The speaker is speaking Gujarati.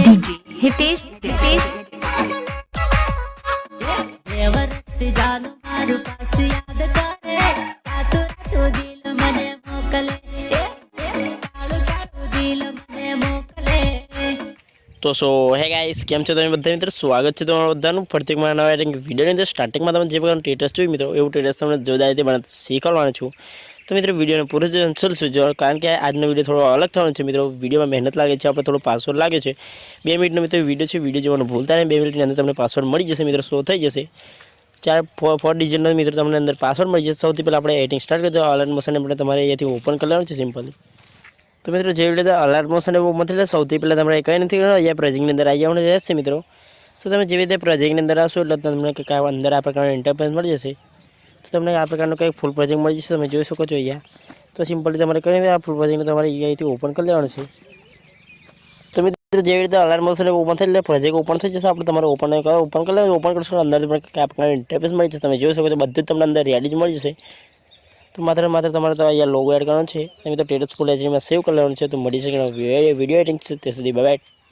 DJ Hitesh. देवरती जानो मारू पास याद करे रातो रातो दिल मने मोकले काळू काळू दिल मने मोकले। तो सो है गाइस केम छो તમે બધા મિત્રો સ્વાગત છે તમારું બધાનું ફરીથી મારા નવા વિડિયોની અંદર સ્ટાર્ટિંગમાં તમે જે પ્રકારનું ટેટસ જોયું મિત્રો એવું ટેટસ તમને જોતા રીતે બનાવતા શીખવાડવાનું છું। તો મિત્રો વિડિયોને પૂરો જોજો અંત સુધી જોજો કારણ કે આજનો વિડિયો થોડો અલગ થવાનો છે મિત્રો। વિડિયોમાં મહેનત લાગે છે, આપણે થોડો પાસવર્ડ લાગે છે। 2 મિનિટનો મિત્રો વિડિયો છે, વિડિયો જોવાનું ભૂલતા નહીં। 2 મિનિટની અંદર તમને પાસવર્ડ મળી જશે મિત્રો, શો થઈ જશે। 4 ડિજિટનો મિત્રો તમને અંદર પાસવર્ડ મળી જશે। સૌથી પહેલાં આપણે એડિટિંગ સ્ટાર્ટ કરી દો। અલર્ટ મોશન આપણે તમારે અહીંયાથી ઓપન કરી લેવાનું છે સિમ્પલી। तो मित्रों जो वीडियो अलर्ट मोशन वो मतलब सौ पहले तक कहीं नहीं अँ प्रोजेक्ट अंदर आई जाने जैसे मित्रों। तो તમે જે રીતે પ્રોજેક્ટની અંદર આવશો એટલે તમને કંઈક અંદર આ પ્રકારનો ઇન્ટરફેસ મળી જશે। તો તમને આ પ્રકારનું કંઈક ફૂલ પ્રોજેક્ટ મળી જશે, તમે જોઈ શકો છો અહીંયા। તો સિમ્પલી તમારે કરીને આ ફૂલ પ્રોજેક્ટને તમારે અહીંયાથી ઓપન કરી લેવાનું છે। તો મિત્રો જે રીતે અલાર્મ મોશન ઓપન થાય એટલે પ્રોજેક્ટ ઓપન થઈ જશે। આપણે તમારે ઓપન કરી લેવાનું। ઓપન કરશો અંદર તમને કંઈક આ પ્રકારનો ઇન્ટરફેસ મળી જશે, તમે જોઈ શકો છો। બધું જ તમને અંદર રેડી જ મળી જશે। तो मात्र તમારે તો અહીંયા લોગો એડ કરવાનો છે। તમે તો ટેટસ ફૂલ એચડીમાં સેવ કરી લેવાનું છે। તો મળી શકે વિડીયો એડિટિંગ છે તે સુધી બાય બાય।